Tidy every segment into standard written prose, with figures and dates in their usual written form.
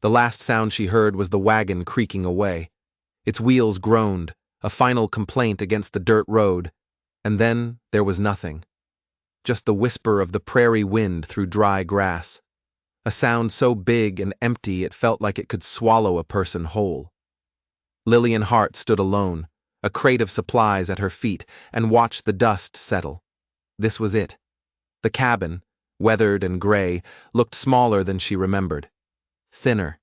The last sound she heard was the wagon creaking away. Its wheels groaned, a final complaint against the dirt road, and then there was nothing. Just the whisper of the prairie wind through dry grass. A sound so big and empty it felt like it could swallow a person whole. Lillian Hart stood alone, a crate of supplies at her feet, and watched the dust settle. This was it. The cabin, weathered and gray, looked smaller than she remembered. Thinner,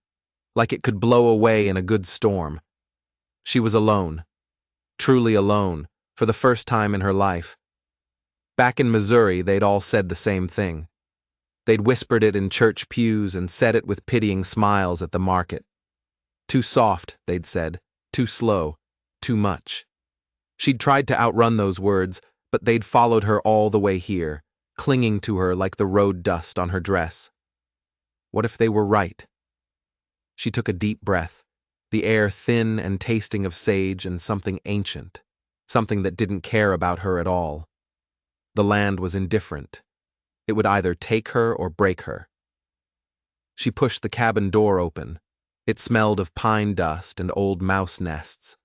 like it could blow away in a good storm. She was alone. Truly alone, for the first time in her life. Back in Missouri, they'd all said the same thing. They'd whispered it in church pews and said it with pitying smiles at the market. Too soft, they'd said. Too slow. Too much. She'd tried to outrun those words, but they'd followed her all the way here, clinging to her like the road dust on her dress. What if they were right? She took a deep breath, the air thin and tasting of sage and something ancient, something that didn't care about her at all. The land was indifferent. It would either take her or break her. She pushed the cabin door open. It smelled of pine dust and old mouse nests.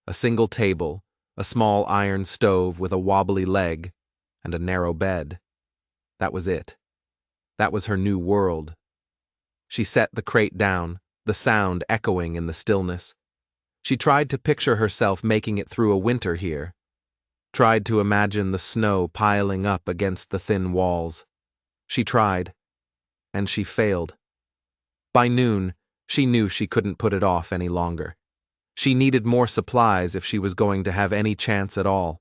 A single table, a small iron stove with a wobbly leg, and a narrow bed. That was it. That was her new world. She set the crate down, the sound echoing in the stillness. She tried to picture herself making it through a winter here. Tried to imagine the snow piling up against the thin walls. She tried, and she failed. By noon, she knew she couldn't put it off any longer. She needed more supplies if she was going to have any chance at all.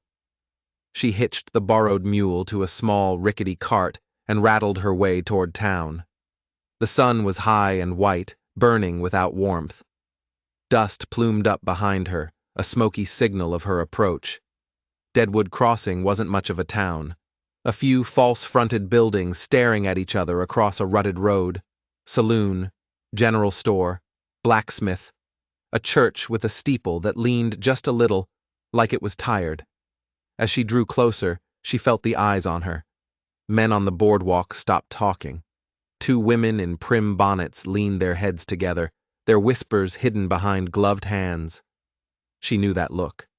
She hitched the borrowed mule to a small, rickety cart and rattled her way toward town. The sun was high and white, burning without warmth. Dust plumed up behind her, a smoky signal of her approach. Deadwood Crossing wasn't much of a town. A few false-fronted buildings staring at each other across a rutted road. Saloon, general store, blacksmith, a church with a steeple that leaned just a little, like it was tired. As she drew closer, she felt the eyes on her. Men on the boardwalk stopped talking. Two women in prim bonnets leaned their heads together, their whispers hidden behind gloved hands. She knew that look.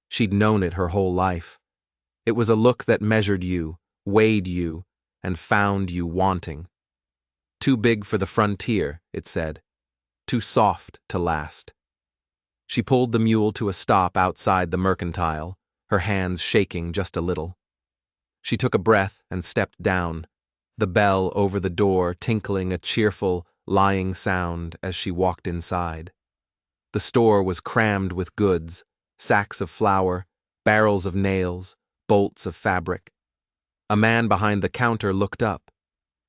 She'd known it her whole life. It was a look that measured you, weighed you, and found you wanting. Too big for the frontier, it said. Too soft to last. She pulled the mule to a stop outside the mercantile, her hands shaking just a little. She took a breath and stepped down, the bell over the door tinkling a cheerful, lying sound as she walked inside. The store was crammed with goods, sacks of flour, barrels of nails, bolts of fabric. A man behind the counter looked up.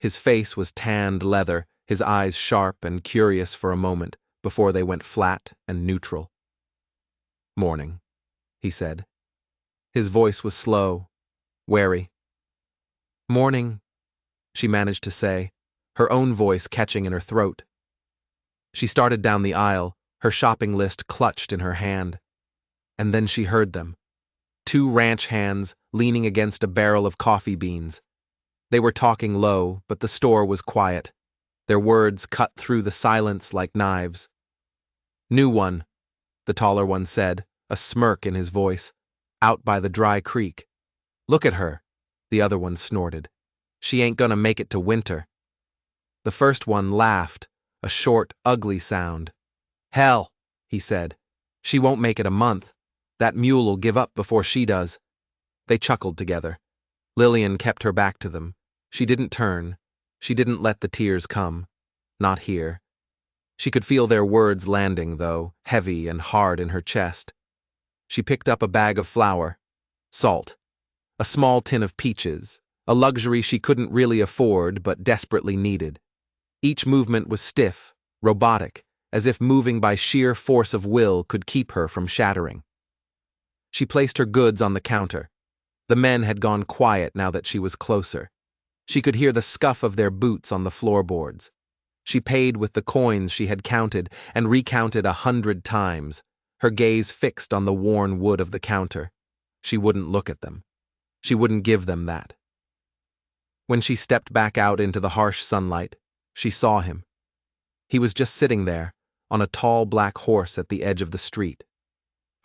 His face was tanned leather, his eyes sharp and curious for a moment, before they went flat and neutral. "Morning," he said. His voice was slow, wary. "Morning," she managed to say, her own voice catching in her throat. She started down the aisle, her shopping list clutched in her hand. And then she heard them. Two ranch hands leaning against a barrel of coffee beans. They were talking low, but the store was quiet. Their words cut through the silence like knives. "New one," the taller one said, a smirk in his voice. "Out by the dry creek." "Look at her," the other one snorted. "She ain't gonna make it to winter." The first one laughed, a short, ugly sound. "Hell," he said. "She won't make it a month. That mule'll give up before she does." They chuckled together. Lillian kept her back to them. She didn't turn. She didn't let the tears come. Not here. She could feel their words landing, though, heavy and hard in her chest. She picked up a bag of flour, salt, a small tin of peaches, a luxury she couldn't really afford but desperately needed. Each movement was stiff, robotic, as if moving by sheer force of will could keep her from shattering. She placed her goods on the counter. The men had gone quiet now that she was closer. She could hear the scuff of their boots on the floorboards. She paid with the coins she had counted and recounted 100 times, her gaze fixed on the worn wood of the counter. She wouldn't look at them. She wouldn't give them that. When she stepped back out into the harsh sunlight, she saw him. He was just sitting there, on a tall black horse at the edge of the street.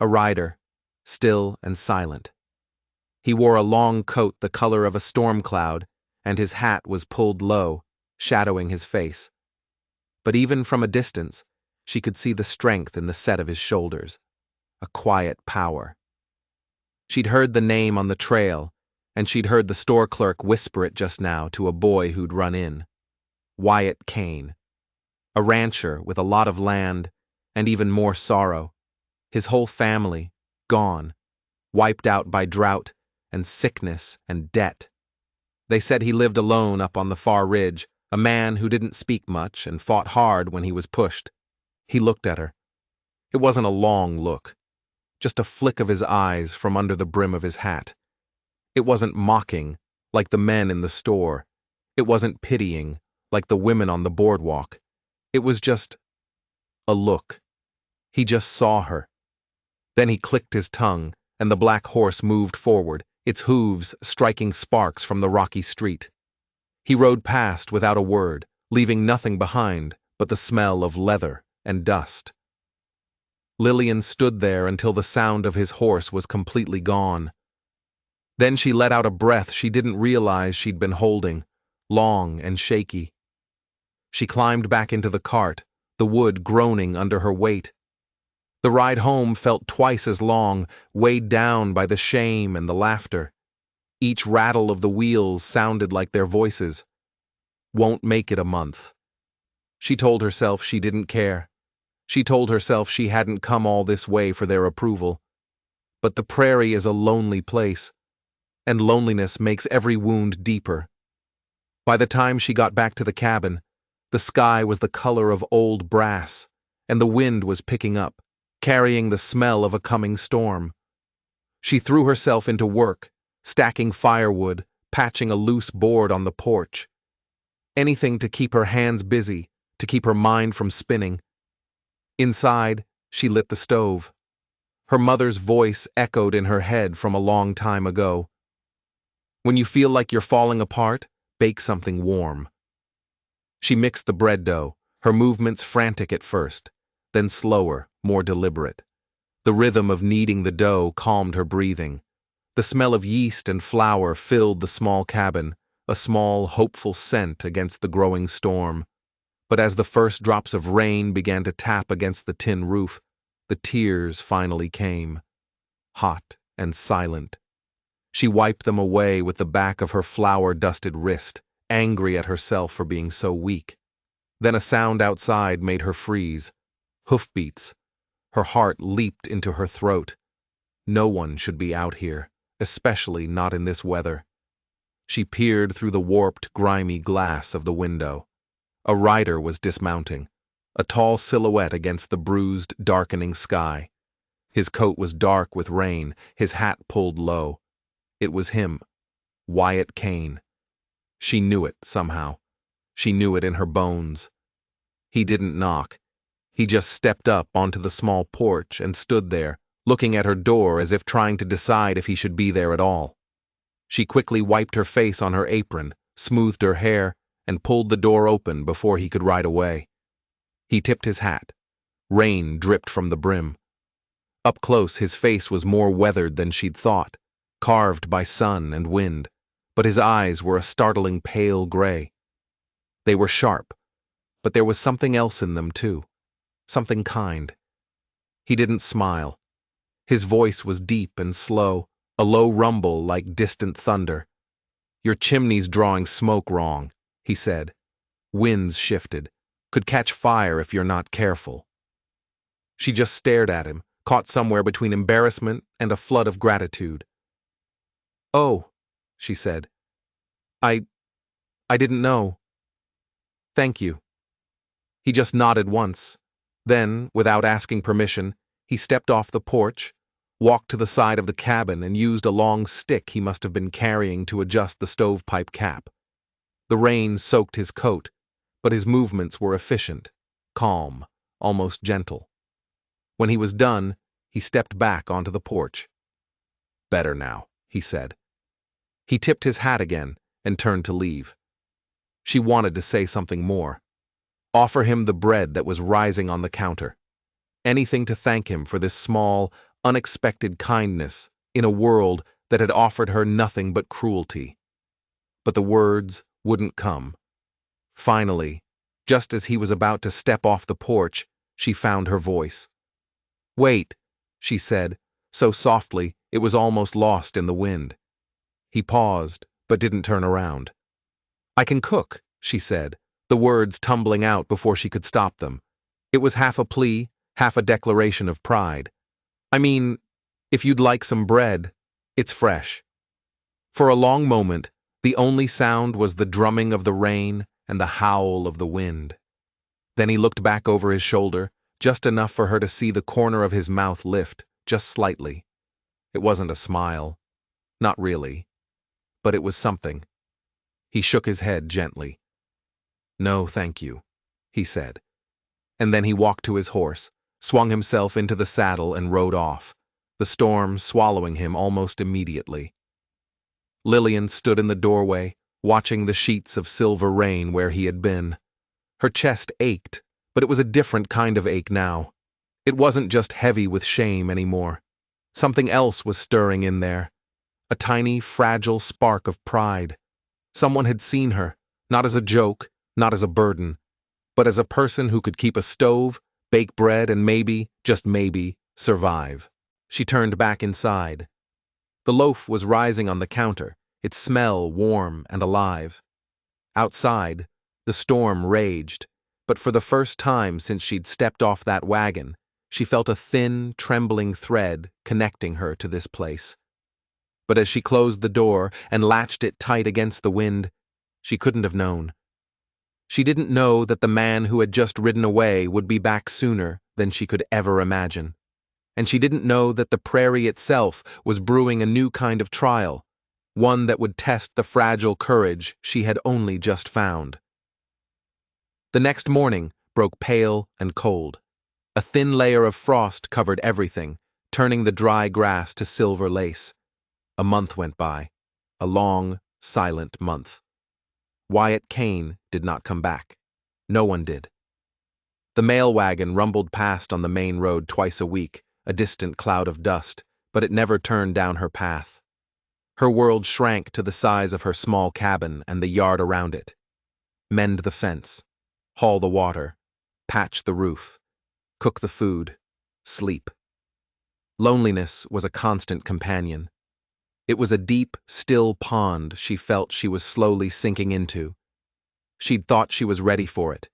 A rider, still and silent. He wore a long coat the color of a storm cloud, and his hat was pulled low, shadowing his face. But even from a distance, she could see the strength in the set of his shoulders, a quiet power. She'd heard the name on the trail, and she'd heard the store clerk whisper it just now to a boy who'd run in. Wyatt Kane. A rancher with a lot of land, and even more sorrow. His whole family, gone, wiped out by drought and sickness and debt. They said he lived alone up on the far ridge, a man who didn't speak much and fought hard when he was pushed. He looked at her. It wasn't a long look, just a flick of his eyes from under the brim of his hat. It wasn't mocking, like the men in the store. It wasn't pitying, like the women on the boardwalk. It was just a look. He just saw her. Then he clicked his tongue, and the black horse moved forward, its hooves striking sparks from the rocky street. He rode past without a word, leaving nothing behind but the smell of leather and dust. Lillian stood there until the sound of his horse was completely gone. Then she let out a breath she didn't realize she'd been holding, long and shaky. She climbed back into the cart, the wood groaning under her weight. The ride home felt twice as long, weighed down by the shame and the laughter. Each rattle of the wheels sounded like their voices. Won't make it a month. She told herself she didn't care. She told herself she hadn't come all this way for their approval. But the prairie is a lonely place, and loneliness makes every wound deeper. By the time she got back to the cabin, the sky was the color of old brass, and the wind was picking up, carrying the smell of a coming storm. She threw herself into work, stacking firewood, patching a loose board on the porch. Anything to keep her hands busy, to keep her mind from spinning. Inside, she lit the stove. Her mother's voice echoed in her head from a long time ago. When you feel like you're falling apart, bake something warm. She mixed the bread dough, her movements frantic at first, then slower, more deliberate. The rhythm of kneading the dough calmed her breathing. The smell of yeast and flour filled the small cabin, a small, hopeful scent against the growing storm. But as the first drops of rain began to tap against the tin roof, the tears finally came. Hot and silent. She wiped them away with the back of her flour-dusted wrist, angry at herself for being so weak. Then a sound outside made her freeze. Hoofbeats. Her heart leaped into her throat. No one should be out here, especially not in this weather. She peered through the warped, grimy glass of the window. A rider was dismounting, a tall silhouette against the bruised, darkening sky. His coat was dark with rain, his hat pulled low. It was him, Wyatt Kane. She knew it somehow. She knew it in her bones. He didn't knock. He just stepped up onto the small porch and stood there, looking at her door as if trying to decide if he should be there at all. She quickly wiped her face on her apron, smoothed her hair, and pulled the door open before he could ride away. He tipped his hat. Rain dripped from the brim. Up close, his face was more weathered than she'd thought, carved by sun and wind, but his eyes were a startling pale gray. They were sharp, but there was something else in them too, something kind. He didn't smile. His voice was deep and slow, a low rumble like distant thunder. "Your chimney's drawing smoke wrong," he said. "Winds shifted. Could catch fire if you're not careful." She just stared at him, caught somewhere between embarrassment and a flood of gratitude. "Oh," she said. I didn't know. Thank you." He just nodded once. Then, without asking permission, he stepped off the porch, walked to the side of the cabin and used a long stick he must have been carrying to adjust the stovepipe cap. The rain soaked his coat, but his movements were efficient, calm, almost gentle. When he was done, he stepped back onto the porch. "Better now," he said. He tipped his hat again and turned to leave. She wanted to say something more. offer him the bread that was rising on the counter. Anything to thank him for this small, unexpected kindness in a world that had offered her nothing but cruelty. But the words wouldn't come. Finally, just as he was about to step off the porch, she found her voice. "Wait," she said, so softly it was almost lost in the wind. He paused, but didn't turn around. "I can cook," she said, the words tumbling out before she could stop them. It was half a plea, half a declaration of pride. "I mean, if you'd like some bread, it's fresh." For a long moment, the only sound was the drumming of the rain and the howl of the wind. Then he looked back over his shoulder, just enough for her to see the corner of his mouth lift, just slightly. It wasn't a smile. Not really. But it was something. He shook his head gently. "No, thank you," he said. And then he walked to his horse, swung himself into the saddle and rode off, the storm swallowing him almost immediately. Lillian stood in the doorway, watching the sheets of silver rain where he had been. Her chest ached, but it was a different kind of ache now. It wasn't just heavy with shame anymore. Something else was stirring in there. A tiny, fragile spark of pride. Someone had seen her, not as a joke, not as a burden, but as a person who could keep a stove, bake bread, and maybe, just maybe, survive. She turned back inside. The loaf was rising on the counter, its smell warm and alive. Outside, the storm raged, but for the first time since she'd stepped off that wagon, she felt a thin, trembling thread connecting her to this place. But as she closed the door and latched it tight against the wind, she couldn't have known. She didn't know that the man who had just ridden away would be back sooner than she could ever imagine. And she didn't know that the prairie itself was brewing a new kind of trial, one that would test the fragile courage she had only just found. The next morning broke pale and cold. A thin layer of frost covered everything, turning the dry grass to silver lace. A month went by, a long, silent month. Wyatt Kane did not come back. No one did. The mail wagon rumbled past on the main road twice a week, a distant cloud of dust, but it never turned down her path. Her world shrank to the size of her small cabin and the yard around it. Mend the fence, haul the water, patch the roof, cook the food, sleep. Loneliness was a constant companion. It was a deep, still pond she felt she was slowly sinking into. She'd thought she was ready for it.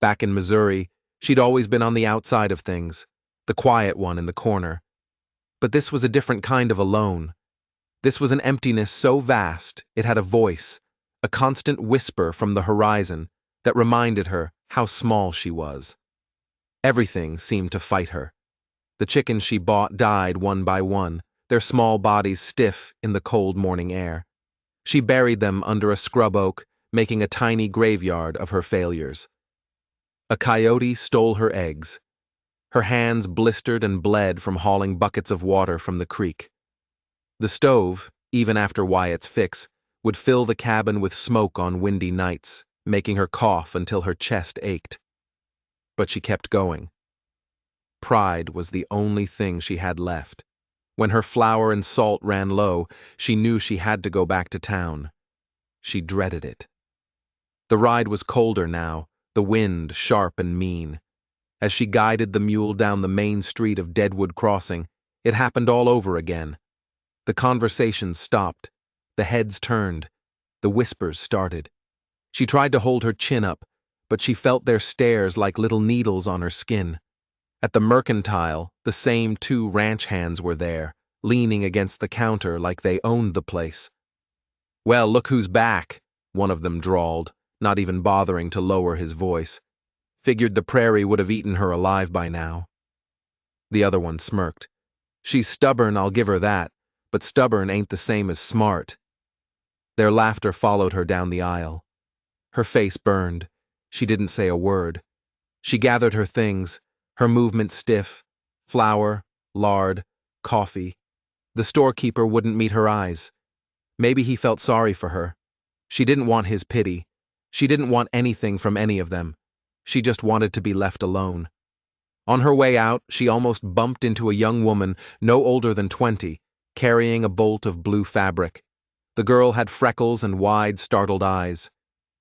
Back in Missouri, she'd always been on the outside of things, the quiet one in the corner. But this was a different kind of alone. This was an emptiness so vast it had a voice, a constant whisper from the horizon that reminded her how small she was. Everything seemed to fight her. The chickens she bought died one by one, their small bodies stiff in the cold morning air. She buried them under a scrub oak, making a tiny graveyard of her failures. A coyote stole her eggs. Her hands blistered and bled from hauling buckets of water from the creek. The stove, even after Wyatt's fix, would fill the cabin with smoke on windy nights, making her cough until her chest ached. But she kept going. Pride was the only thing she had left. When her flour and salt ran low, she knew she had to go back to town. She dreaded it. The ride was colder now, the wind sharp and mean. As she guided the mule down the main street of Deadwood Crossing, it happened all over again. The conversations stopped, the heads turned, the whispers started. She tried to hold her chin up, but she felt their stares like little needles on her skin. At the Mercantile, the same two ranch hands were there, leaning against the counter like they owned the place. "Well, look who's back," one of them drawled, not even bothering to lower his voice. "Figured the prairie would have eaten her alive by now." The other one smirked. "She's stubborn, I'll give her that, but stubborn ain't the same as smart." Their laughter followed her down the aisle. Her face burned. She didn't say a word. She gathered her things, her movement stiff: flour, lard, coffee. The storekeeper wouldn't meet her eyes. Maybe he felt sorry for her. She didn't want his pity. She didn't want anything from any of them. She just wanted to be left alone. On her way out, she almost bumped into a young woman no older than 20, carrying a bolt of blue fabric. The girl had freckles and wide, startled eyes.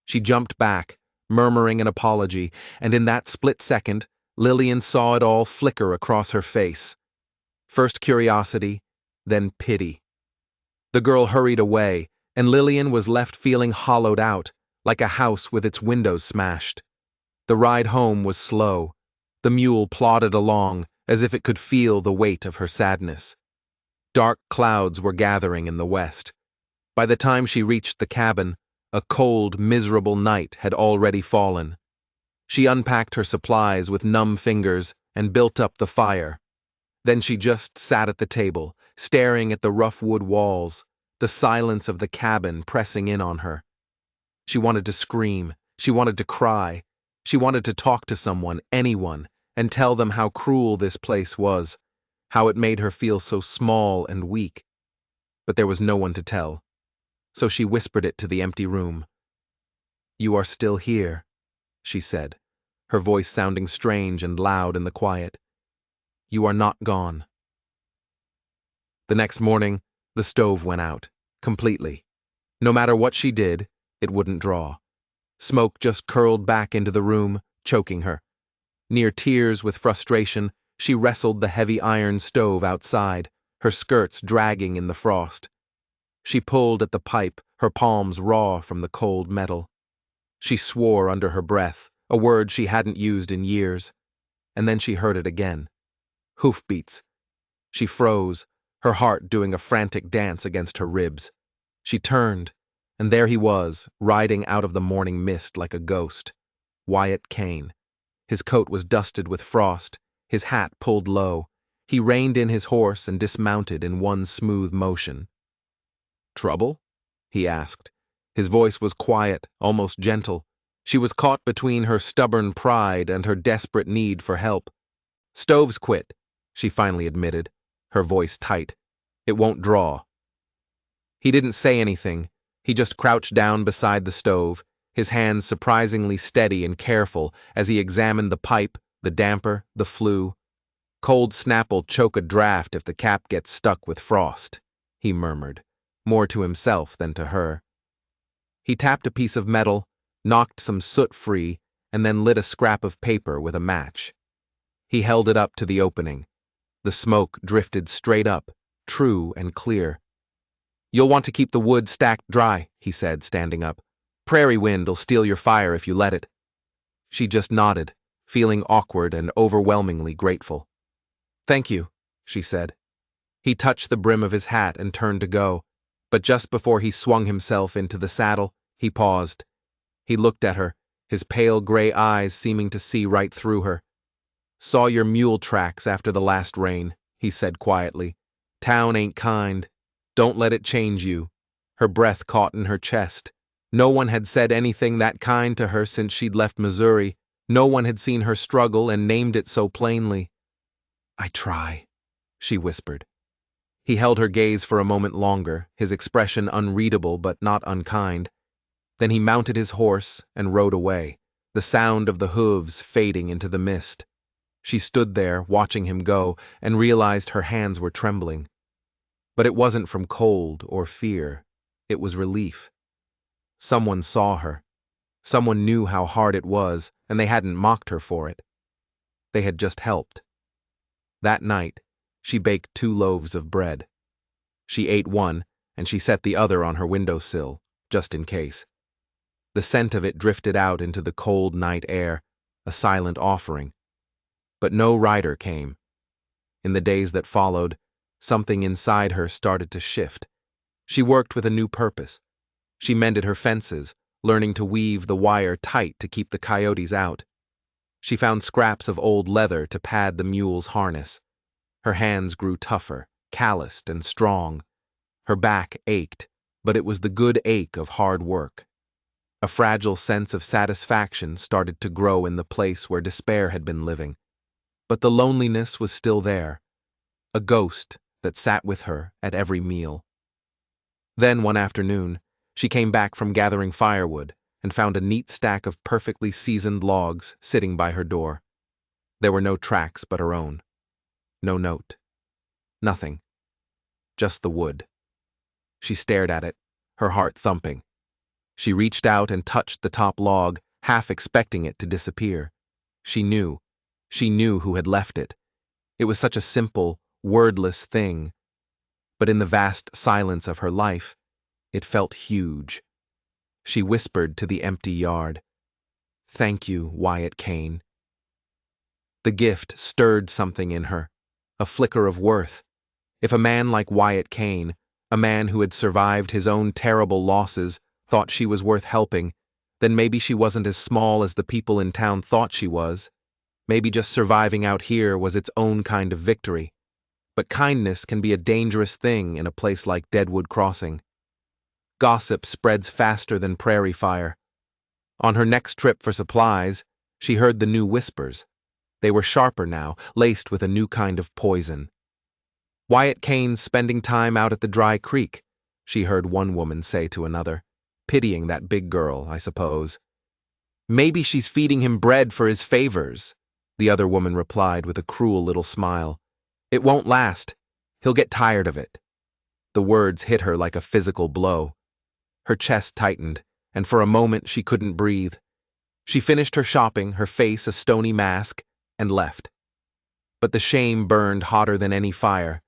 She jumped back, murmuring an apology, and in that split second, Lillian saw it all flicker across her face. First curiosity, then pity. The girl hurried away, and Lillian was left feeling hollowed out, like a house with its windows smashed. The ride home was slow. The mule plodded along, as if it could feel the weight of her sadness. Dark clouds were gathering in the west. By the time she reached the cabin, a cold, miserable night had already fallen. She unpacked her supplies with numb fingers and built up the fire. Then she just sat at the table, staring at the rough wood walls, the silence of the cabin pressing in on her. She wanted to scream. She wanted to cry. She wanted to talk to someone, anyone, and tell them how cruel this place was, how it made her feel so small and weak. But there was no one to tell, so she whispered it to the empty room. "You are still here," she said, her voice sounding strange and loud in the quiet. "You are not gone." The next morning, the stove went out, completely. No matter what she did, it wouldn't draw. Smoke just curled back into the room, choking her. Near tears with frustration, she wrestled the heavy iron stove outside, her skirts dragging in the frost. She pulled at the pipe, her palms raw from the cold metal. She swore under her breath, a word she hadn't used in years. And then she heard it again. Hoofbeats. She froze, her heart doing a frantic dance against her ribs. She turned, and there he was, riding out of the morning mist like a ghost. Wyatt Kane. His coat was dusted with frost, his hat pulled low. He reined in his horse and dismounted in one smooth motion. "Trouble?" he asked. His voice was quiet, almost gentle. She was caught between her stubborn pride and her desperate need for help. "Stove's quit," she finally admitted, her voice tight. "It won't draw." He didn't say anything. He just crouched down beside the stove, his hands surprisingly steady and careful as he examined the pipe, the damper, the flue. "Cold snap'll choke a draft if the cap gets stuck with frost," he murmured, more to himself than to her. He tapped a piece of metal, knocked some soot free, and then lit a scrap of paper with a match. He held it up to the opening. The smoke drifted straight up, true and clear. "You'll want to keep the wood stacked dry," he said, standing up. "Prairie wind'll steal your fire if you let it." She just nodded, feeling awkward and overwhelmingly grateful. "Thank you," she said. He touched the brim of his hat and turned to go, but just before he swung himself into the saddle, he paused. He looked at her, his pale gray eyes seeming to see right through her. "Saw your mule tracks after the last rain," he said quietly. "Town ain't kind. Don't let it change you." Her breath caught in her chest. No one had said anything that kind to her since she'd left Missouri. No one had seen her struggle and named it so plainly. "I try," she whispered. He held her gaze for a moment longer, his expression unreadable but not unkind. Then he mounted his horse and rode away, the sound of the hooves fading into the mist. She stood there, watching him go, and realized her hands were trembling. But it wasn't from cold or fear. It was relief. Someone saw her. Someone knew how hard it was, and they hadn't mocked her for it. They had just helped. That night, she baked 2 loaves of bread. She ate one, and she set the other on her windowsill, just in case. The scent of it drifted out into the cold night air, a silent offering. But no rider came. In the days that followed, something inside her started to shift. She worked with a new purpose. She mended her fences, learning to weave the wire tight to keep the coyotes out. She found scraps of old leather to pad the mule's harness. Her hands grew tougher, calloused and strong. Her back ached, but it was the good ache of hard work. A fragile sense of satisfaction started to grow in the place where despair had been living. But the loneliness was still there, a ghost that sat with her at every meal. Then one afternoon, she came back from gathering firewood, and found a neat stack of perfectly seasoned logs sitting by her door. There were no tracks but her own. No note. Nothing. Just the wood. She stared at it, her heart thumping. She reached out and touched the top log, half expecting it to disappear. She knew who had left it. It was such a simple, wordless thing. But in the vast silence of her life, it felt huge. She whispered to the empty yard, "Thank you, Wyatt Kane." The gift stirred something in her, a flicker of worth. If a man like Wyatt Kane, a man who had survived his own terrible losses, thought she was worth helping, then maybe she wasn't as small as the people in town thought she was. Maybe just surviving out here was its own kind of victory. But kindness can be a dangerous thing in a place like Deadwood Crossing. Gossip spreads faster than prairie fire. On her next trip for supplies, she heard the new whispers. They were sharper now, laced with a new kind of poison. "Wyatt Kane's spending time out at the dry creek," she heard one woman say to another, pitying that big girl, I suppose. "Maybe she's feeding him bread for his favors," the other woman replied with a cruel little smile. "It won't last. He'll get tired of it." The words hit her like a physical blow. Her chest tightened, and for a moment she couldn't breathe. She finished her shopping, her face a stony mask, and left. But the shame burned hotter than any fire.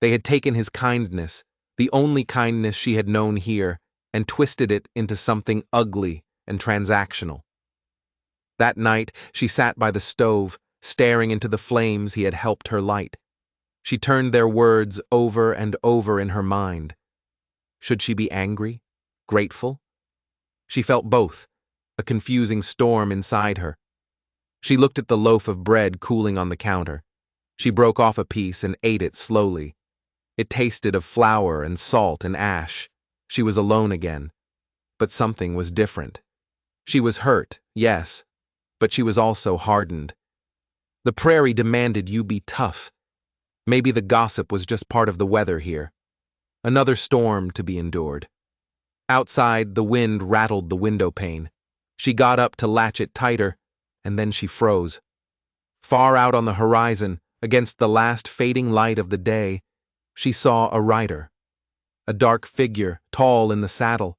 They had taken his kindness, the only kindness she had known here, and twisted it into something ugly and transactional. That night, she sat by the stove, staring into the flames he had helped her light. She turned their words over and over in her mind. Should she be angry? Grateful? She felt both, a confusing storm inside her. She looked at the loaf of bread cooling on the counter. She broke off a piece and ate it slowly. It tasted of flour and salt and ash. She was alone again. But something was different. She was hurt, yes, but she was also hardened. The prairie demanded you be tough. Maybe the gossip was just part of the weather here. Another storm to be endured. Outside, the wind rattled the window pane. She got up to latch it tighter, and then she froze. Far out on the horizon, against the last fading light of the day, she saw a rider. A dark figure, tall in the saddle,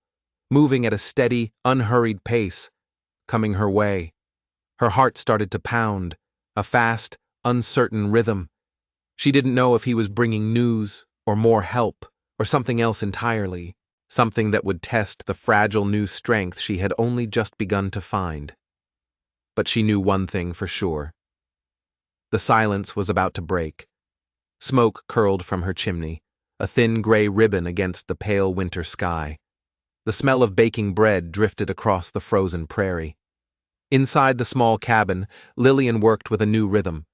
moving at a steady, unhurried pace, coming her way. Her heart started to pound, a fast, uncertain rhythm. She didn't know if he was bringing news, or more help, or something else entirely, something that would test the fragile new strength she had only just begun to find. But she knew one thing for sure. The silence was about to break. Smoke curled from her chimney, a thin gray ribbon against the pale winter sky. The smell of baking bread drifted across the frozen prairie. Inside the small cabin, Lillian worked with a new rhythm.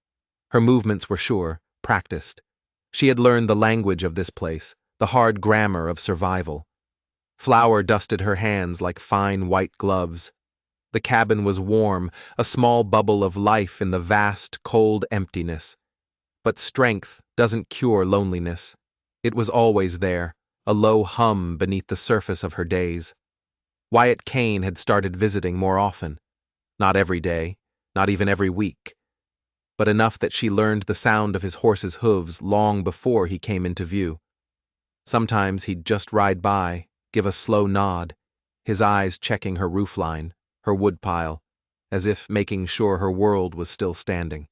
Her movements were sure, practiced. She had learned the language of this place, the hard grammar of survival. Flour dusted her hands like fine white gloves. The cabin was warm, a small bubble of life in the vast, cold emptiness. But strength doesn't cure loneliness. It was always there, a low hum beneath the surface of her days. Wyatt Kane had started visiting more often. Not every day, not even every week. But enough that she learned the sound of his horse's hooves long before he came into view. Sometimes he'd just ride by, give a slow nod, his eyes checking her roofline, her woodpile, as if making sure her world was still standing.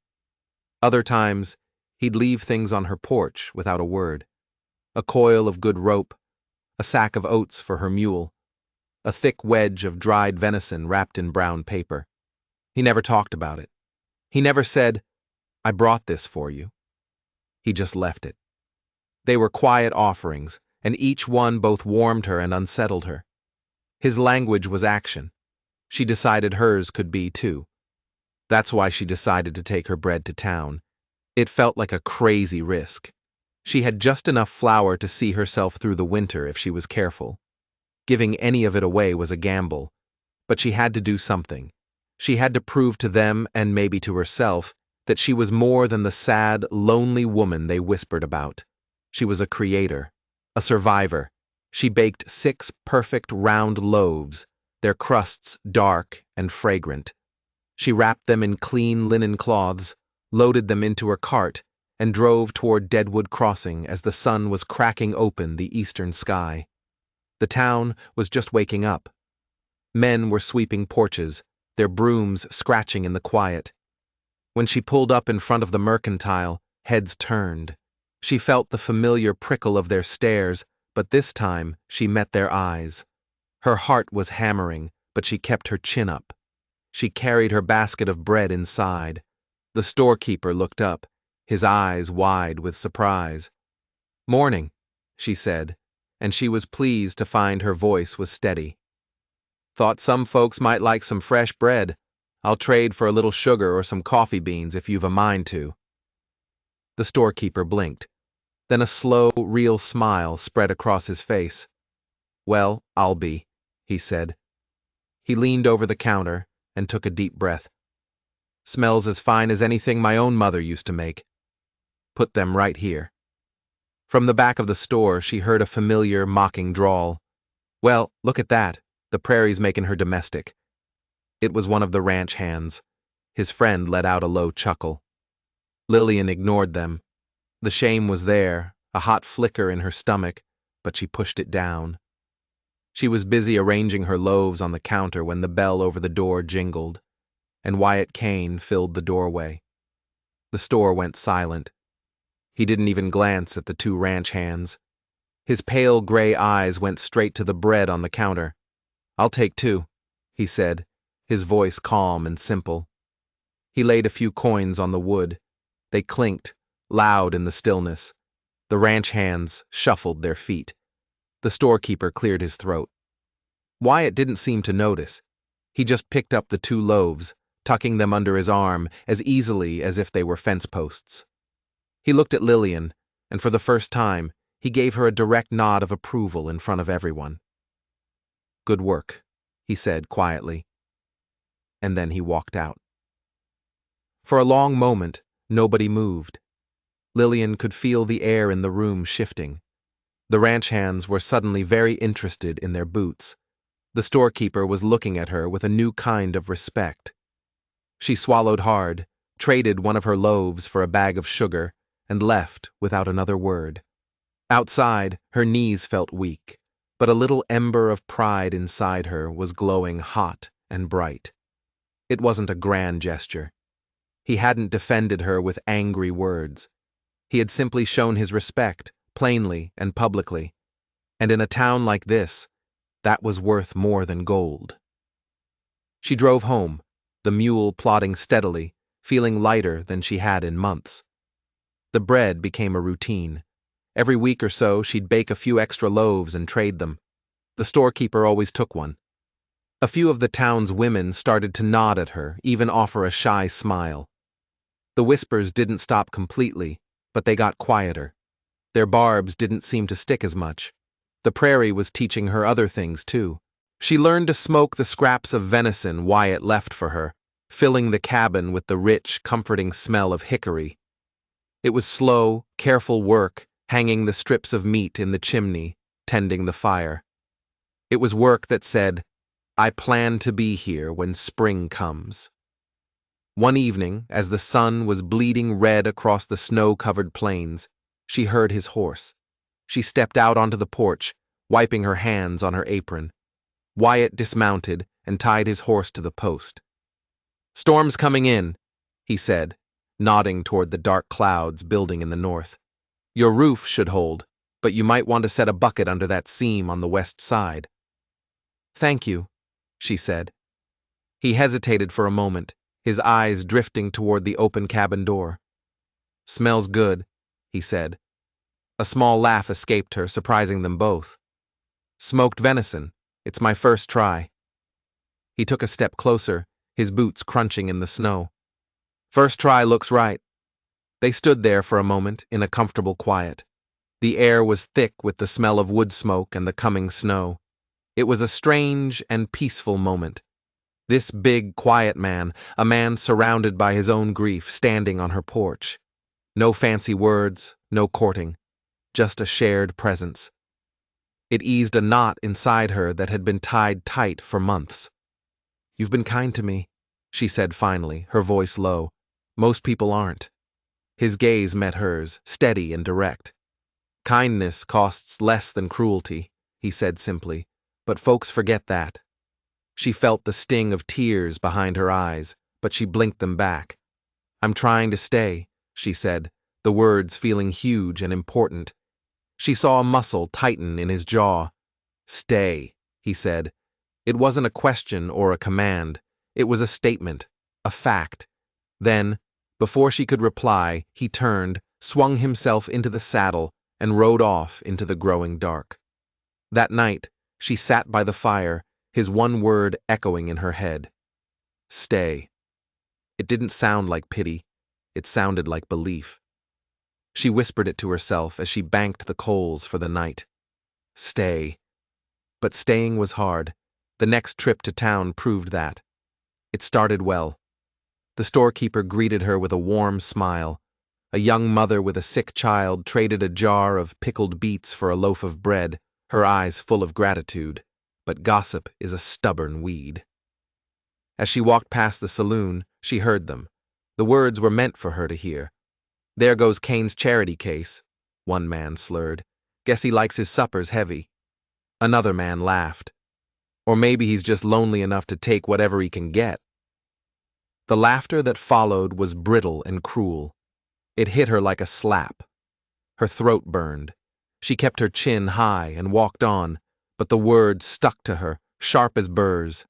Other times, he'd leave things on her porch without a word. A coil of good rope, a sack of oats for her mule, a thick wedge of dried venison wrapped in brown paper. He never talked about it. He never said, "I brought this for you." He just left it. They were quiet offerings, and each one both warmed her and unsettled her. His language was action. She decided hers could be, too. That's why she decided to take her bread to town. It felt like a crazy risk. She had just enough flour to see herself through the winter if she was careful. Giving any of it away was a gamble, but she had to do something. She had to prove to them, and maybe to herself, that she was more than the sad, lonely woman they whispered about. She was a creator, a survivor. She baked 6 perfect round loaves, their crusts dark and fragrant. She wrapped them in clean linen cloths, loaded them into her cart, and drove toward Deadwood Crossing as the sun was cracking open the eastern sky. The town was just waking up. Men were sweeping porches, their brooms scratching in the quiet. When she pulled up in front of the Mercantile, heads turned. She felt the familiar prickle of their stares, but this time she met their eyes. Her heart was hammering, but she kept her chin up. She carried her basket of bread inside. The storekeeper looked up, his eyes wide with surprise. "Morning," she said, and she was pleased to find her voice was steady. "Thought some folks might like some fresh bread. I'll trade for a little sugar or some coffee beans if you've a mind to." The storekeeper blinked. Then a slow, real smile spread across his face. "Well, I'll be," he said. He leaned over the counter and took a deep breath. "Smells as fine as anything my own mother used to make. Put them right here." From the back of the store, she heard a familiar, mocking drawl. "Well, look at that. The prairie's making her domestic." It was one of the ranch hands. His friend let out a low chuckle. Lillian ignored them. The shame was there, a hot flicker in her stomach, but she pushed it down. She was busy arranging her loaves on the counter when the bell over the door jingled, and Wyatt Kane filled the doorway. The store went silent. He didn't even glance at the two ranch hands. His pale gray eyes went straight to the bread on the counter. "I'll take two," he said, his voice calm and simple. He laid a few coins on the wood. They clinked, loud in the stillness. The ranch hands shuffled their feet. The storekeeper cleared his throat. Wyatt didn't seem to notice. He just picked up the two loaves, tucking them under his arm as easily as if they were fence posts. He looked at Lillian, and for the first time, he gave her a direct nod of approval in front of everyone. "Good work," he said quietly. And then he walked out. For a long moment, nobody moved. Lillian could feel the air in the room shifting. The ranch hands were suddenly very interested in their boots. The storekeeper was looking at her with a new kind of respect. She swallowed hard, traded one of her loaves for a bag of sugar, and left without another word. Outside, her knees felt weak, but a little ember of pride inside her was glowing hot and bright. It wasn't a grand gesture. He hadn't defended her with angry words. He had simply shown his respect, plainly and publicly. And in a town like this, that was worth more than gold. She drove home, the mule plodding steadily, feeling lighter than she had in months. The bread became a routine. Every week or so, she'd bake a few extra loaves and trade them. The storekeeper always took one. A few of the town's women started to nod at her, even offer a shy smile. The whispers didn't stop completely, but they got quieter. Their barbs didn't seem to stick as much. The prairie was teaching her other things, too. She learned to smoke the scraps of venison Wyatt left for her, filling the cabin with the rich, comforting smell of hickory. It was slow, careful work, hanging the strips of meat in the chimney, tending the fire. It was work that said, "I plan to be here when spring comes." One evening, as the sun was bleeding red across the snow-covered plains, she heard his horse. She stepped out onto the porch, wiping her hands on her apron. Wyatt dismounted and tied his horse to the post. "Storm's coming in," he said, nodding toward the dark clouds building in the north. "Your roof should hold, but you might want to set a bucket under that seam on the west side." "Thank you," she said. He hesitated for a moment, his eyes drifting toward the open cabin door. "Smells good," he said. A small laugh escaped her, surprising them both. "Smoked venison. It's my first try." He took a step closer, his boots crunching in the snow. "First try looks right." They stood there for a moment in a comfortable quiet. The air was thick with the smell of wood smoke and the coming snow. It was a strange and peaceful moment. This big, quiet man, a man surrounded by his own grief, standing on her porch. No fancy words, no courting, just a shared presence. It eased a knot inside her that had been tied tight for months. "You've been kind to me," she said finally, her voice low. "Most people aren't." His gaze met hers, steady and direct. "Kindness costs less than cruelty," he said simply, "but folks forget that." She felt the sting of tears behind her eyes, but she blinked them back. "I'm trying to stay," she said, the words feeling huge and important. She saw a muscle tighten in his jaw. "Stay," he said. It wasn't a question or a command. It was a statement, a fact. Then, before she could reply, he turned, swung himself into the saddle, and rode off into the growing dark. That night, she sat by the fire, his one word echoing in her head. Stay. It didn't sound like pity. It sounded like belief. She whispered it to herself as she banked the coals for the night. Stay. But staying was hard. The next trip to town proved that. It started well. The storekeeper greeted her with a warm smile. A young mother with a sick child traded a jar of pickled beets for a loaf of bread, her eyes full of gratitude. But gossip is a stubborn weed. As she walked past the saloon, she heard them. The words were meant for her to hear. "There goes Kane's charity case," one man slurred. "Guess he likes his suppers heavy." Another man laughed. "Or maybe he's just lonely enough to take whatever he can get." The laughter that followed was brittle and cruel. It hit her like a slap. Her throat burned. She kept her chin high and walked on, but the words stuck to her, sharp as burrs.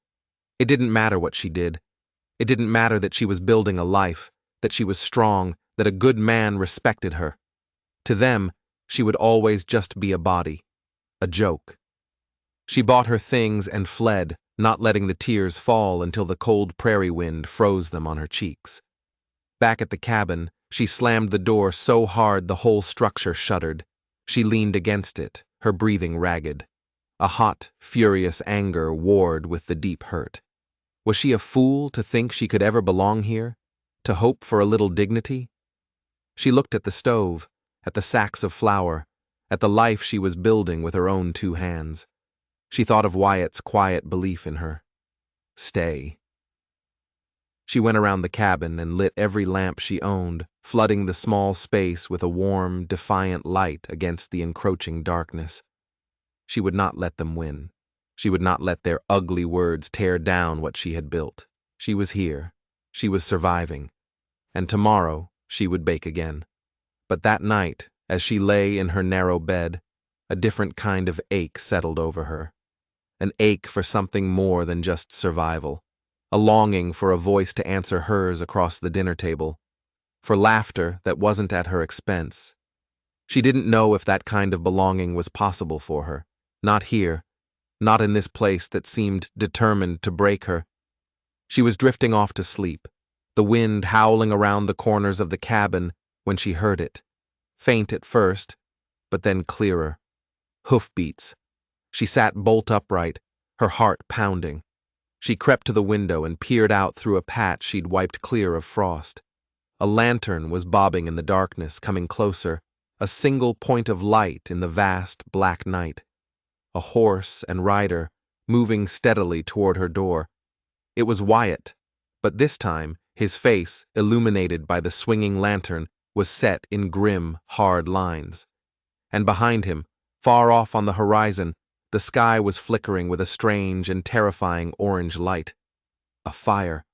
It didn't matter what she did. It didn't matter that she was building a life, that she was strong, that a good man respected her. To them, she would always just be a body, a joke. She bought her things and fled, not letting the tears fall until the cold prairie wind froze them on her cheeks. Back at the cabin, she slammed the door so hard the whole structure shuddered. She leaned against it, her breathing ragged. A hot, furious anger warred with the deep hurt. Was she a fool to think she could ever belong here? To hope for a little dignity? She looked at the stove, at the sacks of flour, at the life she was building with her own 2 hands. She thought of Wyatt's quiet belief in her. Stay. She went around the cabin and lit every lamp she owned, flooding the small space with a warm, defiant light against the encroaching darkness. She would not let them win. She would not let their ugly words tear down what she had built. She was here. She was surviving. And tomorrow she would bake again. But that night, as she lay in her narrow bed, a different kind of ache settled over her. An ache for something more than just survival. A longing for a voice to answer hers across the dinner table. For laughter that wasn't at her expense. She didn't know if that kind of belonging was possible for her. Not here. Not in this place that seemed determined to break her. She was drifting off to sleep, the wind howling around the corners of the cabin when she heard it. Faint at first, but then clearer. Hoofbeats. She sat bolt upright, her heart pounding. She crept to the window and peered out through a patch she'd wiped clear of frost. A lantern was bobbing in the darkness, coming closer, a single point of light in the vast black night. A horse and rider, moving steadily toward her door. It was Wyatt, but this time his face, illuminated by the swinging lantern, was set in grim, hard lines. And behind him, far off on the horizon, the sky was flickering with a strange and terrifying orange light. A fire.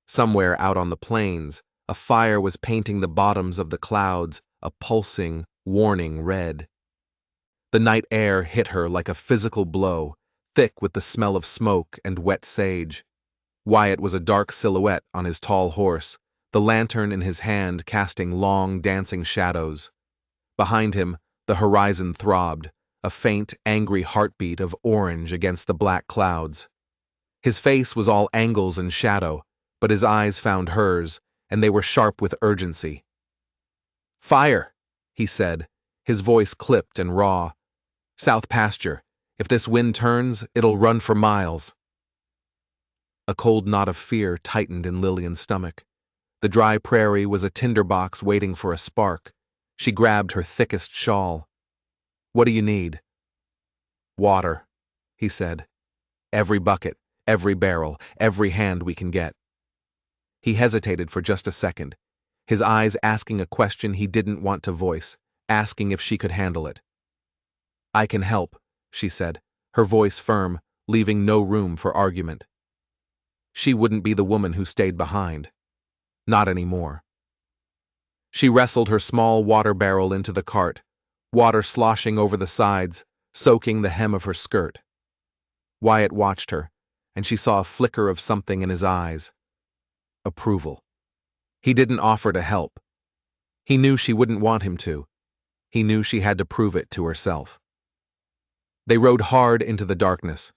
Somewhere out on the plains, a fire was painting the bottoms of the clouds a pulsing, warning red. The night air hit her like a physical blow, thick with the smell of smoke and wet sage. Wyatt was a dark silhouette on his tall horse, the lantern in his hand casting long, dancing shadows. Behind him, the horizon throbbed, a faint, angry heartbeat of orange against the black clouds. His face was all angles and shadow, but his eyes found hers, and they were sharp with urgency. "Fire," he said, his voice clipped and raw. "South pasture. If this wind turns, it'll run for miles." A cold knot of fear tightened in Lillian's stomach. The dry prairie was a tinderbox waiting for a spark. She grabbed her thickest shawl. "What do you need?" Water, he said. Every bucket, every barrel, every hand we can get. He hesitated for just a second, his eyes asking a question he didn't want to voice, asking if she could handle it. I can help, she said, her voice firm, leaving no room for argument. She wouldn't be the woman who stayed behind. Not anymore. She wrestled her small water barrel into the cart, water sloshing over the sides, soaking the hem of her skirt. Wyatt watched her, and she saw a flicker of something in his eyes. Approval. He didn't offer to help. He knew she wouldn't want him to. He knew she had to prove it to herself. They rode hard into the darkness.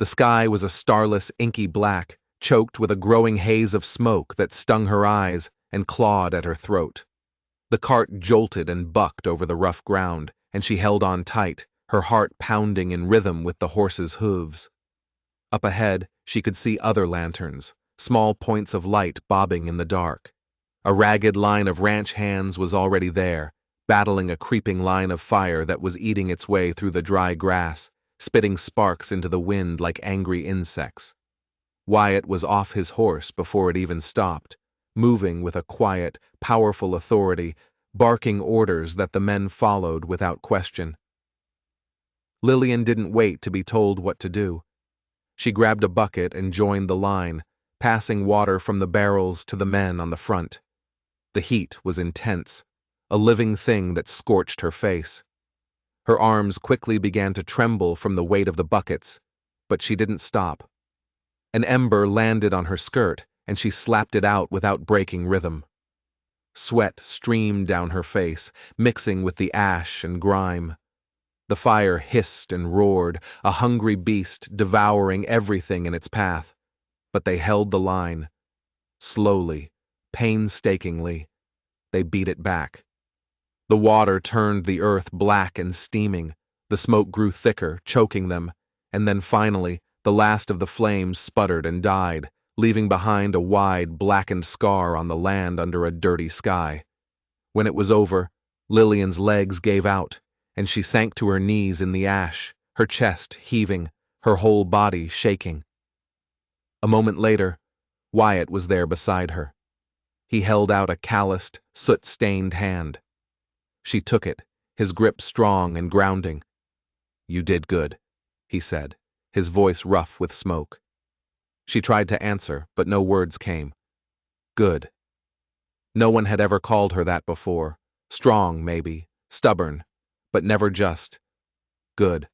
The sky was a starless, inky black, choked with a growing haze of smoke that stung her eyes and clawed at her throat. The cart jolted and bucked over the rough ground, and she held on tight, her heart pounding in rhythm with the horse's hooves. Up ahead, she could see other lanterns, small points of light bobbing in the dark. A ragged line of ranch hands was already there, battling a creeping line of fire that was eating its way through the dry grass, spitting sparks into the wind like angry insects. Wyatt was off his horse before it even stopped, moving with a quiet, powerful authority, barking orders that the men followed without question. Lillian didn't wait to be told what to do. She grabbed a bucket and joined the line, passing water from the barrels to the men on the front. The heat was intense, a living thing that scorched her face. Her arms quickly began to tremble from the weight of the buckets, but she didn't stop. An ember landed on her skirt, and she slapped it out without breaking rhythm. Sweat streamed down her face, mixing with the ash and grime. The fire hissed and roared, a hungry beast devouring everything in its path. But they held the line. Slowly, painstakingly, they beat it back. The water turned the earth black and steaming, the smoke grew thicker, choking them, and then finally, the last of the flames sputtered and died, leaving behind a wide, blackened scar on the land under a dirty sky. When it was over, Lillian's legs gave out, and she sank to her knees in the ash, her chest heaving, her whole body shaking. A moment later, Wyatt was there beside her. He held out a calloused, soot-stained hand. She took it, his grip strong and grounding. "You did good," he said, his voice rough with smoke. She tried to answer, but no words came. Good. No one had ever called her that before. Strong, maybe, stubborn, but never just good.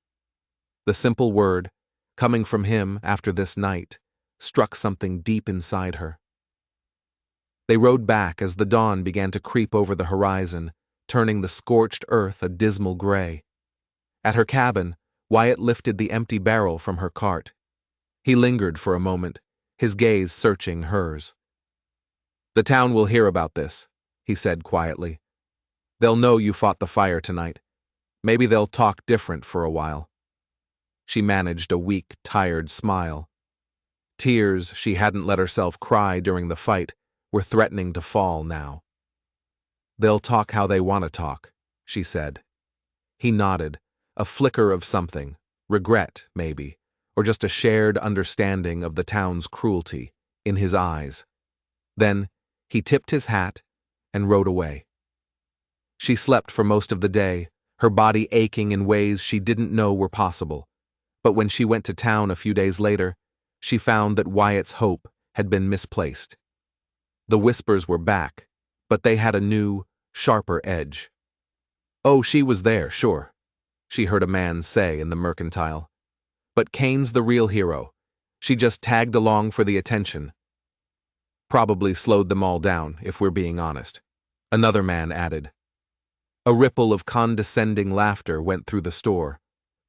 The simple word, coming from him after this night, struck something deep inside her. They rode back as the dawn began to creep over the horizon, turning the scorched earth a dismal gray. At her cabin, Wyatt lifted the empty barrel from her cart. He lingered for a moment, his gaze searching hers. "The town will hear about this," he said quietly. "They'll know you fought the fire tonight. Maybe they'll talk different for a while." She managed a weak, tired smile. Tears she hadn't let herself cry during the fight were threatening to fall now. "They'll talk how they want to talk," she said. He nodded, a flicker of something, regret, maybe, or just a shared understanding of the town's cruelty, in his eyes. Then he tipped his hat and rode away. She slept for most of the day, her body aching in ways she didn't know were possible. But when she went to town a few days later, she found that Wyatt's hope had been misplaced. The whispers were back, but they had a new, sharper edge. "Oh, she was there, sure," she heard a man say in the mercantile. "But Kane's the real hero. She just tagged along for the attention." "Probably slowed them all down, if we're being honest," another man added. A ripple of condescending laughter went through the store.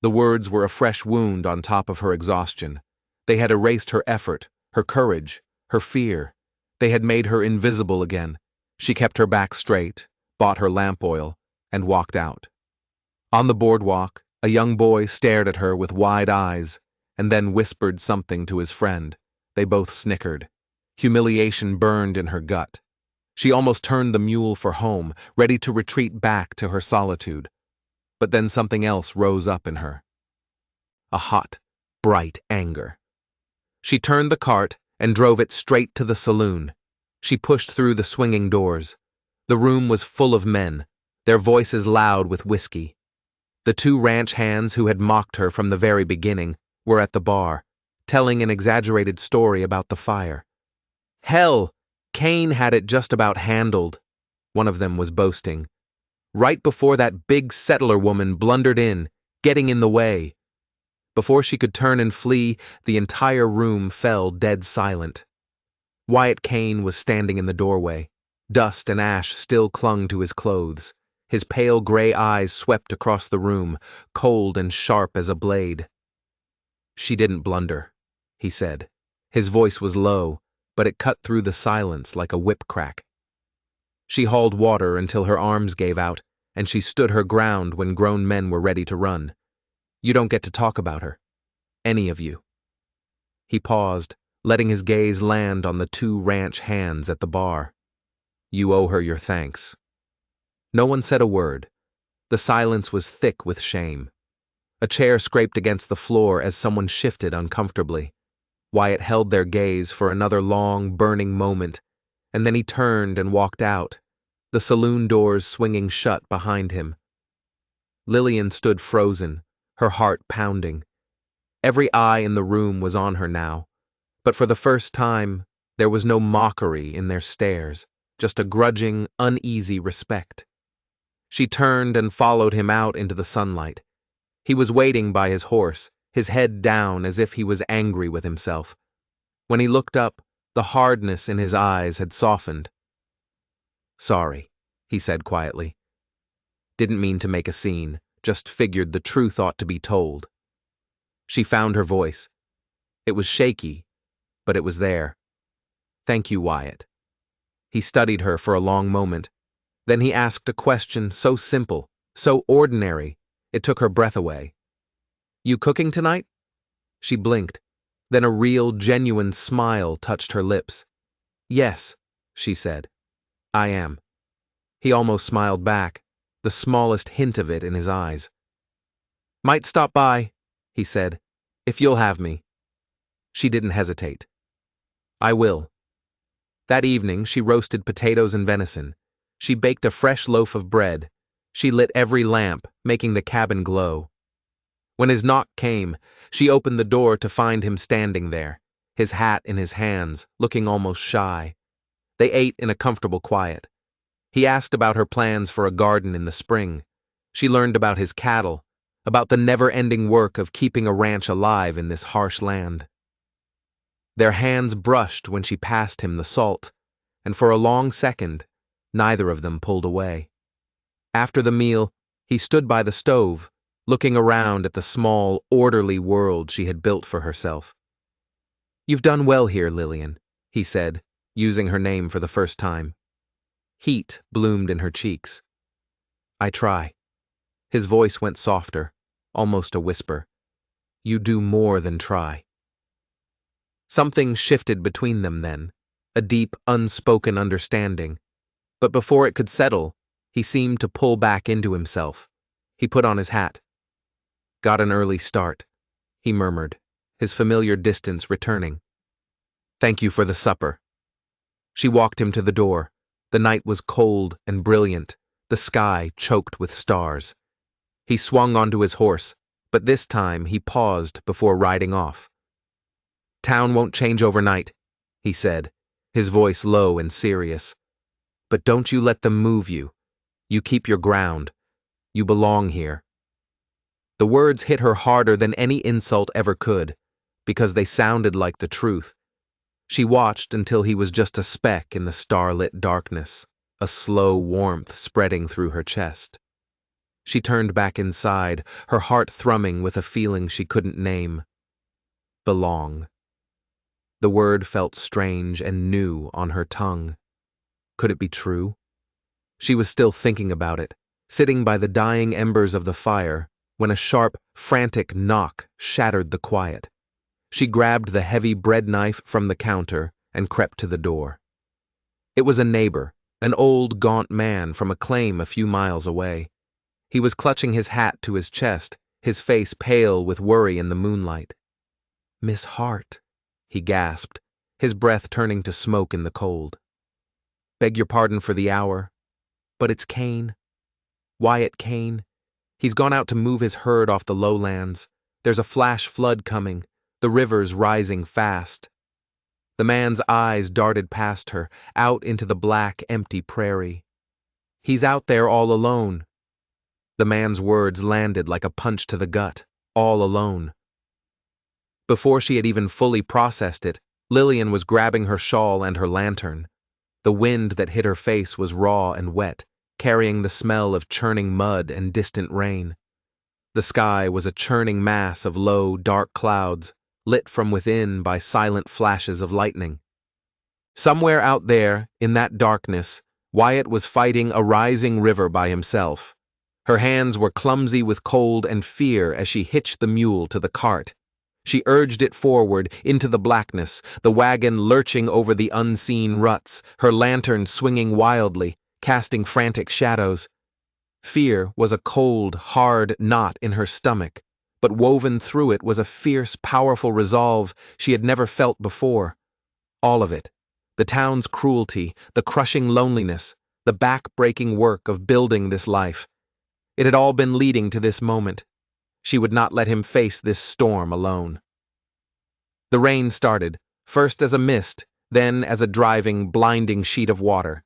The words were a fresh wound on top of her exhaustion. They had erased her effort, her courage, her fear. They had made her invisible again. She kept her back straight, bought her lamp oil, and walked out. On the boardwalk, a young boy stared at her with wide eyes, and then whispered something to his friend. They both snickered. Humiliation burned in her gut. She almost turned the mule for home, ready to retreat back to her solitude. But then something else rose up in her. a hot, bright anger. She turned the cart and drove it straight to the saloon. She pushed through the swinging doors. The room was full of men, their voices loud with whiskey. The two ranch hands who had mocked her from the very beginning were at the bar, telling an exaggerated story about the fire. Hell, Kane had it just about handled, one of them was boasting. Right before that big settler woman blundered in, getting in the way. Before she could turn and flee, the entire room fell dead silent. Wyatt Kane was standing in the doorway. Dust and ash still clung to his clothes. His pale gray eyes swept across the room, cold and sharp as a blade. "She didn't blunder," he said. His voice was low, but it cut through the silence like a whip crack. "She hauled water until her arms gave out, and she stood her ground when grown men were ready to run. You don't get to talk about her. Any of you." He paused, letting his gaze land on the two ranch hands at the bar. "You owe her your thanks." No one said a word. The silence was thick with shame. A chair scraped against the floor as someone shifted uncomfortably. Wyatt held their gaze for another long, burning moment, and then he turned and walked out, the saloon doors swinging shut behind him. Lillian stood frozen, her heart pounding. Every eye in the room was on her now, but for the first time, there was no mockery in their stares, just a grudging, uneasy respect. She turned and followed him out into the sunlight. He was waiting by his horse, his head down as if he was angry with himself. When he looked up, the hardness in his eyes had softened. "Sorry," he said quietly. "Didn't mean to make a scene, just figured the truth ought to be told." She found her voice. It was shaky, but it was there. "Thank you, Wyatt." He studied her for a long moment. Then he asked a question so simple, so ordinary, it took her breath away. "You cooking tonight?" She blinked. Then a real, genuine smile touched her lips. "Yes," she said. "I am." He almost smiled back, the smallest hint of it in his eyes. "Might stop by," he said, "if you'll have me." She didn't hesitate. "I will." That evening she roasted potatoes and venison. She baked a fresh loaf of bread. She lit every lamp, making the cabin glow. When his knock came, she opened the door to find him standing there, his hat in his hands, looking almost shy. They ate in a comfortable quiet. He asked about her plans for a garden in the spring. She learned about his cattle, about the never-ending work of keeping a ranch alive in this harsh land. Their hands brushed when she passed him the salt, and for a long second, neither of them pulled away. After the meal, he stood by the stove, looking around at the small, orderly world she had built for herself. "You've done well here, Lillian," he said, using her name for the first time. Heat bloomed in her cheeks. "I try." His voice went softer, almost a whisper. "You do more than try." Something shifted between them then, a deep, unspoken understanding. But before it could settle, he seemed to pull back into himself. He put on his hat. "Got an early start," he murmured, his familiar distance returning. "Thank you for the supper." She walked him to the door. The night was cold and brilliant, the sky choked with stars. He swung onto his horse, but this time he paused before riding off. "Town won't change overnight," he said, his voice low and serious. "But don't you let them move you. You keep your ground. You belong here." The words hit her harder than any insult ever could, because they sounded like the truth. She watched until he was just a speck in the starlit darkness, a slow warmth spreading through her chest. She turned back inside, her heart thrumming with a feeling she couldn't name. Belong. The word felt strange and new on her tongue. Could it be true? She was still thinking about it, sitting by the dying embers of the fire, when a sharp, frantic knock shattered the quiet. She grabbed the heavy bread knife from the counter and crept to the door. It was a neighbor, an old, gaunt man from a claim a few miles away. He was clutching his hat to his chest, his face pale with worry in the moonlight. "Miss Hart," he gasped, his breath turning to smoke in the cold. "Beg your pardon for the hour, but it's Kane. Wyatt Kane. He's gone out to move his herd off the lowlands. There's a flash flood coming, the river's rising fast." The man's eyes darted past her, out into the black, empty prairie. "He's out there all alone." The man's words landed like a punch to the gut. All alone. Before she had even fully processed it, Lillian was grabbing her shawl and her lantern. The wind that hit her face was raw and wet, carrying the smell of churning mud and distant rain. The sky was a churning mass of low, dark clouds, lit from within by silent flashes of lightning. Somewhere out there, in that darkness, Wyatt was fighting a rising river by himself. Her hands were clumsy with cold and fear as she hitched the mule to the cart. She urged it forward into the blackness, the wagon lurching over the unseen ruts, her lantern swinging wildly, casting frantic shadows. Fear was a cold, hard knot in her stomach, but woven through it was a fierce, powerful resolve she had never felt before. All of it. The town's cruelty, the crushing loneliness, the back-breaking work of building this life. It had all been leading to this moment. She would not let him face this storm alone. The rain started, first as a mist, then as a driving, blinding sheet of water.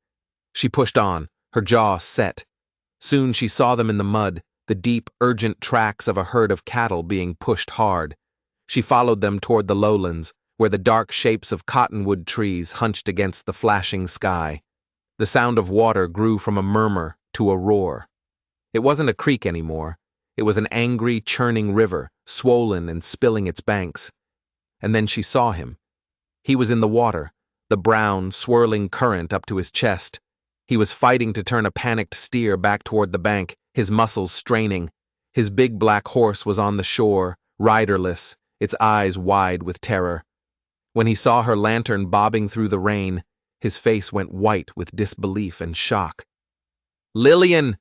She pushed on, her jaw set. Soon she saw them in the mud, the deep, urgent tracks of a herd of cattle being pushed hard. She followed them toward the lowlands, where the dark shapes of cottonwood trees hunched against the flashing sky. The sound of water grew from a murmur to a roar. It wasn't a creek anymore. It was an angry, churning river, swollen and spilling its banks. And then she saw him. He was in the water, the brown, swirling current up to his chest. He was fighting to turn a panicked steer back toward the bank, his muscles straining. His big black horse was on the shore, riderless, its eyes wide with terror. When he saw her lantern bobbing through the rain, his face went white with disbelief and shock. "Lillian!"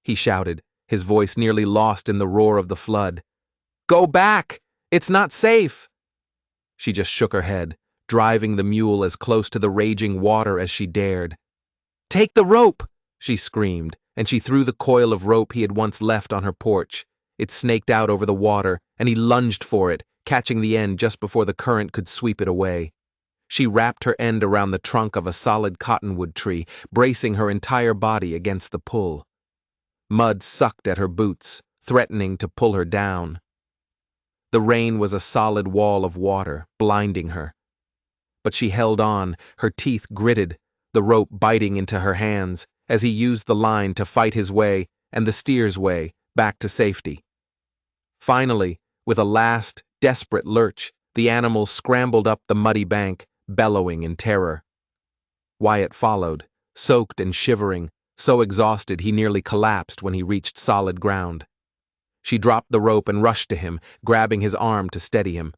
he shouted, his voice nearly lost in the roar of the flood. "Go back! It's not safe!" She just shook her head, driving the mule as close to the raging water as she dared. "Take the rope!" she screamed, and she threw the coil of rope he had once left on her porch. It snaked out over the water, and he lunged for it, catching the end just before the current could sweep it away. She wrapped her end around the trunk of a solid cottonwood tree, bracing her entire body against the pull. Mud sucked at her boots, threatening to pull her down. The rain was a solid wall of water, blinding her. But she held on, her teeth gritted, the rope biting into her hands, as he used the line to fight his way, and the steer's way, back to safety. Finally, with a last, desperate lurch, the animal scrambled up the muddy bank, bellowing in terror. Wyatt followed, soaked and shivering, so exhausted he nearly collapsed when he reached solid ground. She dropped the rope and rushed to him, grabbing his arm to steady him.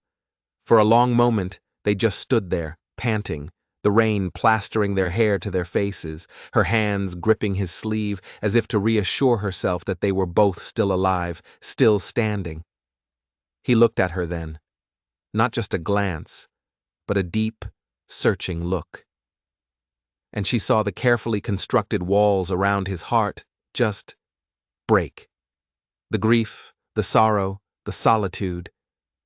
For a long moment, they just stood there, panting, the rain plastering their hair to their faces, her hands gripping his sleeve as if to reassure herself that they were both still alive, still standing. He looked at her then. Not just a glance, but a deep, searching look. And she saw the carefully constructed walls around his heart just break. The grief, the sorrow, the solitude,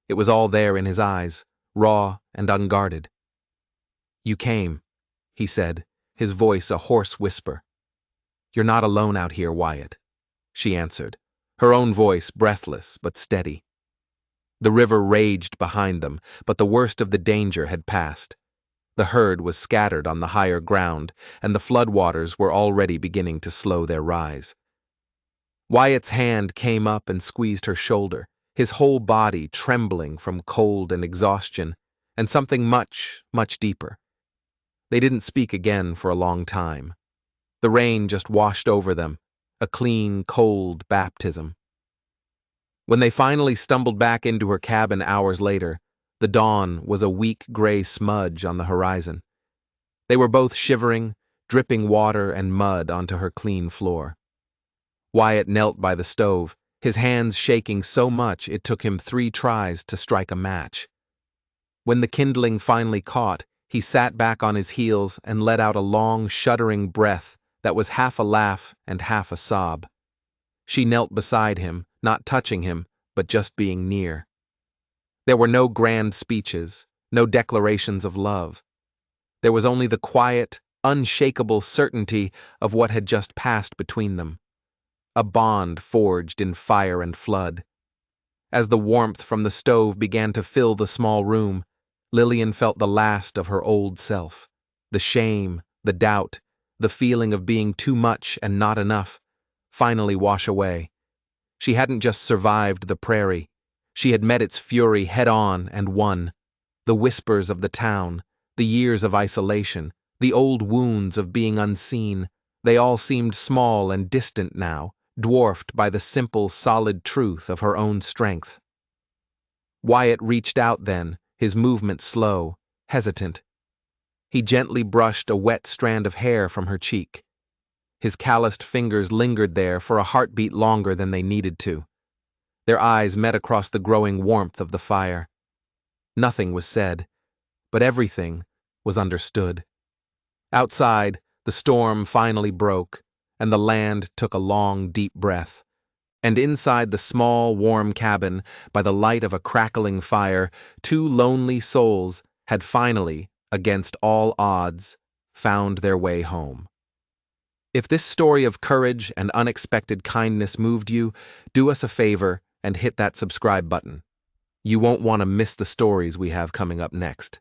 it was all there in his eyes, raw and unguarded. "You came," he said, his voice a hoarse whisper. "You're not alone out here, Wyatt," she answered, her own voice breathless but steady. The river raged behind them, but the worst of the danger had passed. The herd was scattered on the higher ground, and the floodwaters were already beginning to slow their rise. Wyatt's hand came up and squeezed her shoulder, his whole body trembling from cold and exhaustion, and something much, much deeper. They didn't speak again for a long time. The rain just washed over them, a clean, cold baptism. When they finally stumbled back into her cabin hours later, the dawn was a weak gray smudge on the horizon. They were both shivering, dripping water and mud onto her clean floor. Wyatt knelt by the stove, his hands shaking so much it took him 3 tries to strike a match. When the kindling finally caught, he sat back on his heels and let out a long, shuddering breath that was half a laugh and half a sob. She knelt beside him, not touching him, but just being near. There were no grand speeches, no declarations of love. There was only the quiet, unshakable certainty of what had just passed between them. A bond forged in fire and flood. As the warmth from the stove began to fill the small room, Lillian felt the last of her old self. The shame, the doubt, the feeling of being too much and not enough, finally wash away. She hadn't just survived the prairie. She had met its fury head-on and won. The whispers of the town, the years of isolation, the old wounds of being unseen, they all seemed small and distant now, dwarfed by the simple, solid truth of her own strength. Wyatt reached out then, his movement slow, hesitant. He gently brushed a wet strand of hair from her cheek. His calloused fingers lingered there for a heartbeat longer than they needed to. Their eyes met across the growing warmth of the fire. Nothing was said, but everything was understood. Outside, the storm finally broke, and the land took a long, deep breath. And inside the small, warm cabin, by the light of a crackling fire, 2 lonely souls had finally, against all odds, found their way home. If this story of courage and unexpected kindness moved you, do us a favor and hit that subscribe button. You won't want to miss the stories we have coming up next.